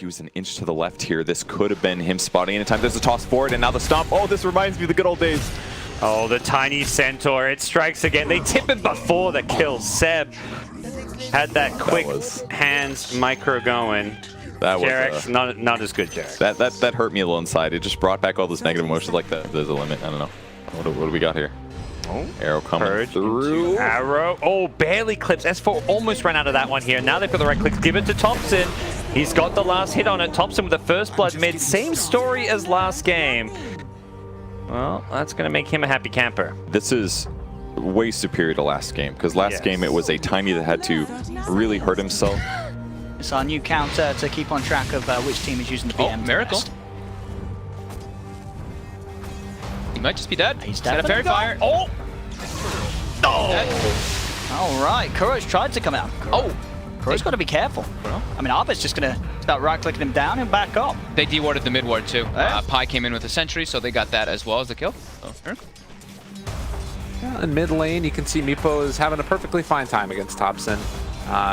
he was an inch to the left here, this could have been him spotting anytime. There's a toss forward, and now the stomp. Oh, this reminds me of the good old days. Oh, the tiny centaur, it strikes again. They tip it before the kill. Seb had that quick hands micro going. That was Jarek's not as good, Jarek. That hurt me a little inside. It just brought back all those negative emotions. Like there's a limit. I don't know. What do we got here? Oh, arrow coming through. Arrow. Oh, barely clips. S4 almost ran out of that one here. Now they've got the right clicks. Give it to Thompson. He's got the last hit on it. Thompson with the first blood mid. Same story as last game. Well, that's going to make him a happy camper. This is way superior to last game, because last game it was a Tiny that had to really hurt himself. It's our new counter to keep on track of which team is using the BM. Oh, Miracle. He might just be dead. He's dead. Got a fairy fire. Oh! All right, Kuro's tried to come out. Kuro's got to be careful. I mean, Arbor's just going to start right-clicking him down and back up. They dewarded the mid ward too. Yeah. Pi came in with a sentry, so they got that as well as the kill. So, Miracle. Yeah, in mid lane, you can see Meepo is having a perfectly fine time against Thompson.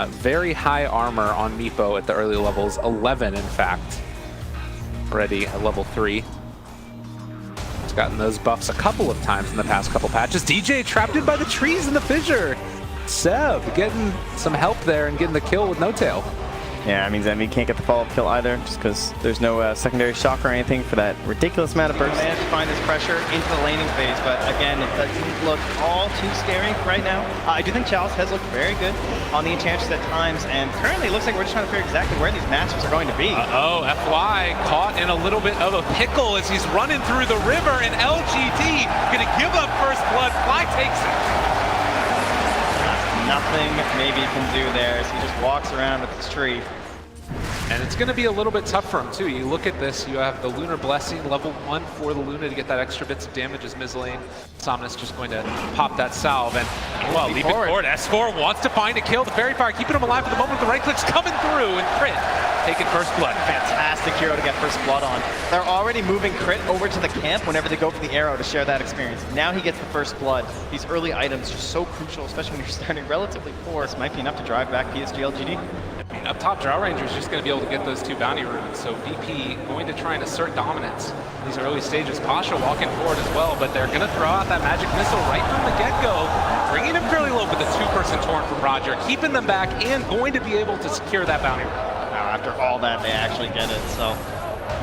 Very high armor on Meepo at the early levels, 11 in fact, already at level 3. He's gotten those buffs a couple of times in the past couple patches. DJ trapped in by the trees in the fissure. Seb getting some help there and getting the kill with no tail. Yeah, it means Envy can't get the follow-up kill either, just because there's no secondary shock or anything for that ridiculous amount of burst. Managed to find this pressure into the laning phase, but again, it doesn't look all too scary right now. I do think Chalice has looked very good on the enchantress at times, and currently it looks like we're just trying to figure exactly where these matchups are going to be. Uh-oh, FY caught in a little bit of a pickle as he's running through the river, and LGD gonna give up first blood. Fly takes it. Nothing maybe he can do there as he just walks around with this tree. And it's going to be a little bit tough for him too. You look at this, you have the Lunar Blessing, level 1 for the Luna to get that extra bits of damage as mid-lane. Somnus just going to pop that salve and Well, leap it forward. S4 wants to find a kill. The fairy fire keeping him alive for the moment. The right click's coming through, and Crit taking first blood. Fantastic hero to get first blood on. They're already moving Crit over to the camp whenever they go for the arrow to share that experience. Now he gets the first blood. These early items are so crucial, especially when you're starting relatively poor. This might be enough to drive back PSG LGD. up top, Drow Ranger's just going to be able to get those 2 bounty runes. So VP going to try and assert dominance in these early stages. Pasha walking forward as well, but they're going to throw out that magic missile right from the get-go, bringing him fairly low with the 2-person torn from Roger, keeping them back and going to be able to secure that bounty rune. Now, after all that, they actually get it. So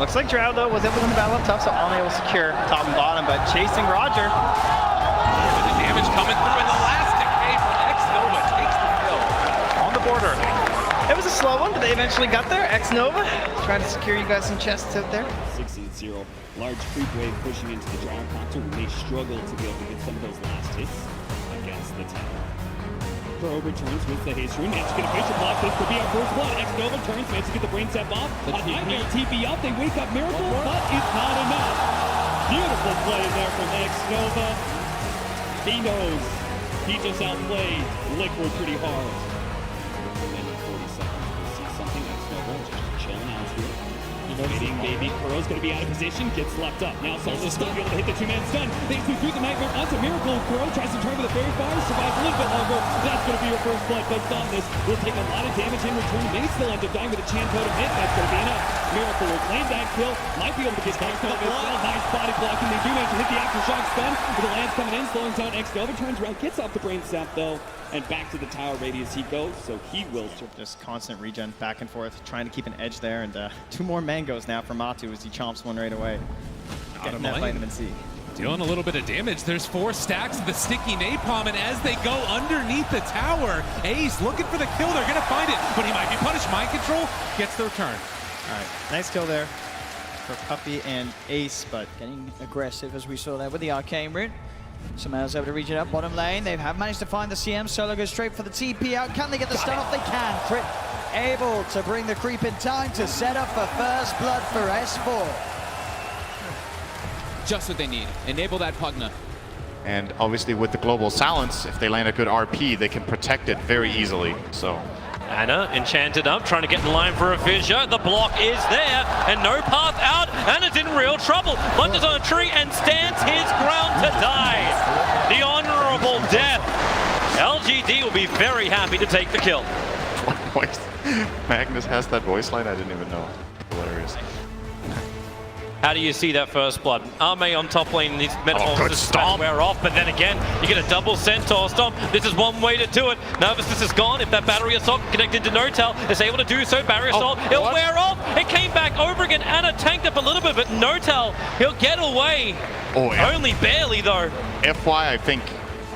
looks like Drow, though, was able to win the battle up top, so unable to secure top and bottom, but chasing Roger. The damage coming through, and the last decay from X-Nova takes the kill on the border. It was a slow one, but they eventually got there. X-Nova trying to secure you guys some chests out there. 6-0. Large creep wave pushing into the Drow Concert when they struggle to be able to get some of those last hits against the tower. Pro returns with the haste rune. It's going to face a block. This could be our first blood. X-Nova turns, managed to get the brain zap off. A nightmare TP up. They wake up Miracle, but it's not enough. Beautiful play there from X-Nova. He knows he just outplayed Liquid pretty hard. Waiting, baby. Kuro's going to be out of position, gets left up. Now Salsa's going to be able to hit the 2-man stun. They through the nightmare onto Miracle. Kuro tries to turn with a fairy fire, survives a little bit longer. That's going to be your first blood, but Somnus will take a lot of damage in return. May still end up dying with a Chan totem hit. That's going to be enough. Miracle will claim that kill. Might be able to get back to it as well. Nice body blocking. They do manage to hit the aftershock stun. With the lance coming in, slowing down X-Nova. Turns around, gets off the brain sap though. And back to the tower radius he goes, so he will just constant regen back and forth, trying to keep an edge there, and 2 more mangoes now for Matu as he chomps one right away. Getting that vitamin C. Dealing a little bit of damage. There's 4 stacks of the sticky napalm, and as they go underneath the tower, Ace looking for the kill. They're going to find it, but he might be punished. Mind control gets the return. All right, nice kill there for Puppey and Ace, but Getting aggressive as we saw there with the Arcane Root. Sumail's able to reach it up bottom lane. They have managed to find the CM. Solo goes straight for the TP out. Can they get the stun off? They can. Crit able to bring the creep in time to set up for first blood for S4. Just what they need. Enable that Pugna. And obviously with the global silence, if they land a good RP, they can protect it very easily. So Anna enchanted up, trying to get in line for a fissure. The block is there, and no path out. Anna's in real trouble. Lunges on a tree and stands his ground to die. The honorable death. LGD will be very happy to take the kill. Magnus has that voice line, I didn't even know. serious. How do you see that first blood? Arme on top lane, these metamorphoses stomp. wear off, but then again, you get a double centaur stomp. This is one way to do it. Nervousness is gone. If that battery assault connected to Notel is able to do so, barrier assault, it'll wear off. It came back over again. Anna tanked up a little bit, but Notel, he'll get away. Oh, yeah. Only barely though. FY, I think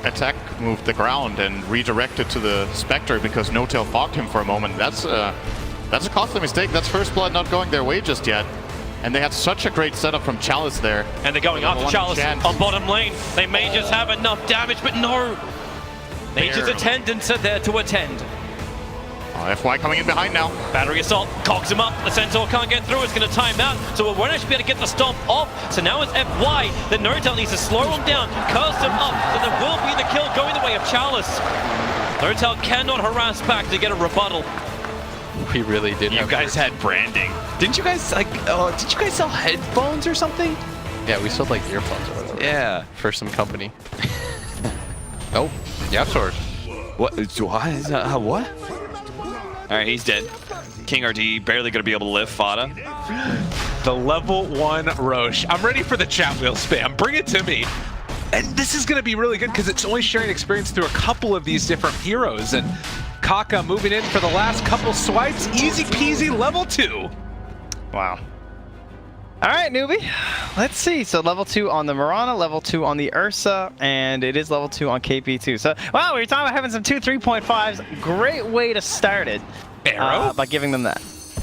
Attack moved the ground and redirected to the Spectre because Notel fogged him for a moment. That's a costly mistake. That's Firstblood not going their way just yet. And they had such a great setup from Chalice there. And they're going after Chalice on bottom lane. They may just have enough damage, but no. Nature's attendants are there to attend. Oh, FY coming in behind now. Battery assault, cogs him up. The Centaur can't get through. It's going to time out. So we won't actually be able to get the stomp off. So now it's FY. The Notel needs to slow him down, curse him up. So there will be the kill going the way of Chalice. Notel cannot harass back to get a rebuttal. We really did. You guys had branding. Didn't you guys did you guys sell headphones or something? Yeah, we sold like earphones or whatever. Yeah, for some company. Oh, yeah, sword. What? What? All right, he's dead. King RD barely gonna be able to live. Fada. The level 1 Roche. I'm ready for the chat wheel spam. Bring it to me. And this is going to be really good because it's only sharing experience through a couple of these different heroes. And Kaka moving in for the last couple swipes. Easy peasy, level 2. Wow. All right, newbie. Let's see. So level 2 on the Mirana, level 2 on the Ursa, and it is level 2 on KP2. So, wow, we were talking about having some 2 3.5s. Great way to start it. Arrow? By giving them that.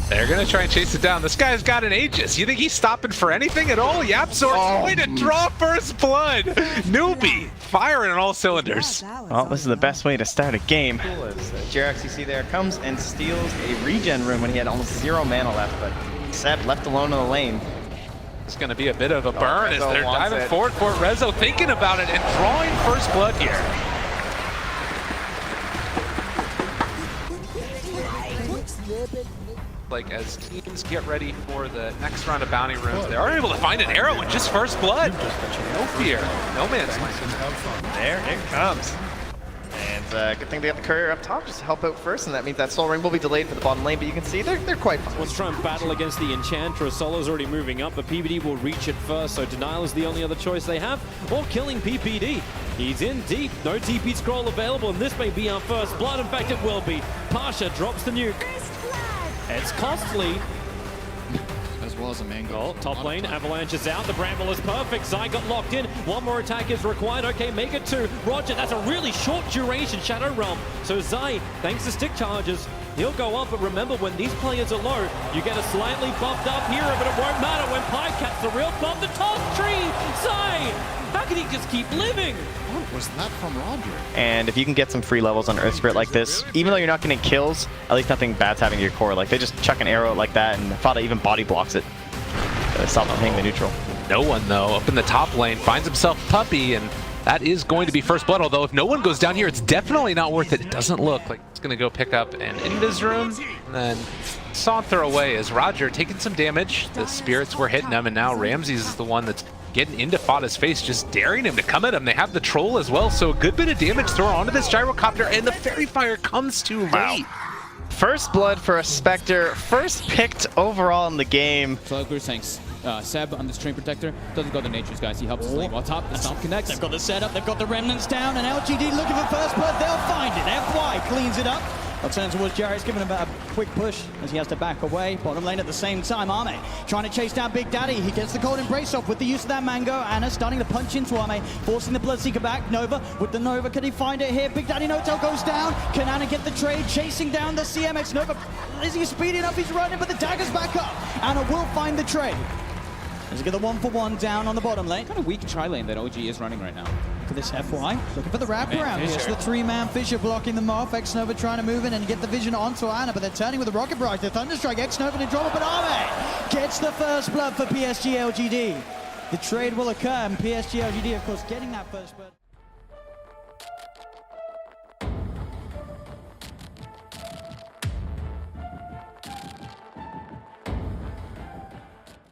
They're going to try and chase it down. This guy's got an Aegis. You think he's stopping for anything at all? Yapsor's way to draw first blood. Newbie, firing on all cylinders. Well, this is the best way to start a game. Cool as Jerax, you see there, comes and steals a regen room when he had almost 0 mana left, but Seb left alone in the lane. It's going to be a bit of a burn as Rezo they're wants diving it. forward for it. Rezo thinking about it and drawing first blood here. Like as teams get ready for the next round of bounty rooms, they are able to find an arrow with just first blood. No fear, no man's land. There it comes. And good thing they have the courier up top just to help out first, and that means that Soul Ring will be delayed for the bottom lane, but you can see they're quite fine. Let's try and battle against the Enchantress. Solo's already moving up, but PPD will reach it first, so Denial is the only other choice they have, or killing PPD. He's in deep, no TP scroll available, and this may be our first blood. In fact, it will be. Pasha drops the nuke. It's costly. As well as a mango. Oh, top lane, Avalanche is out. The Bramble is perfect. Zai got locked in. One more attack is required. Okay, make it 2. Roger, that's a really short duration Shadow Realm. So Zai, thanks to stick charges, he'll go up. But remember, when these players are low, you get a slightly buffed up hero, but it won't matter when Pycat's the real buff. The toss tree! Zai! How can he just keep living? What was that from Roger? And if you can get some free levels on Earth Spirit like this, even though you're not getting kills, at least nothing bad's happening to your core. Like, they just chuck an arrow like that, and Fada even body blocks it. Stop them hitting the neutral. No one, though, up in the top lane finds himself Puppy, and that is going to be first blood. Although if no one goes down here, it's definitely not worth it. It doesn't look like it's going to go pick up an Invis room, and then saunter away as Roger taking some damage. The spirits were hitting him, and now Ramses is the one that's getting into Fada's face, just daring him to come at him. They have the troll as well, so a good bit of damage thrown onto this gyrocopter, and the Fairy Fire comes too late. First blood for a Spectre, first picked overall in the game. Clear thanks. Seb on this Train Protector doesn't go to Nature's, guys. He helps us lane. On top, the Stomp connects. They've got the setup, they've got the remnants down, and LGD looking for first blood. They'll find it. FY cleans it up. I'll turn towards Jarrett's, giving him a quick push as he has to back away. Bottom lane at the same time. Arme trying to chase down Big Daddy. He gets the Cold Embrace off with the use of that Mango. Anna starting to punch into Arme, forcing the Bloodseeker back. Nova with the Nova. Can he find it here? Big Daddy Notel goes down. Can Anna get the trade? Chasing down the CMX. Nova, is he speedy enough? He's running, but the dagger's back up. Anna will find the trade. As he get the 1-for-1 down on the bottom lane. Kind of weak tri-lane that OG is running right now. For this FY, looking for the wraparound. It's the 3-man Fissure blocking them off. X-Nova trying to move in and get the vision onto Anna, but they're turning with the Rocket Barrage. The Thunderstrike, X-Nova to drop it, but Arme gets the first blood for PSG LGD. The trade will occur, and PSG LGD, of course, getting that first blood.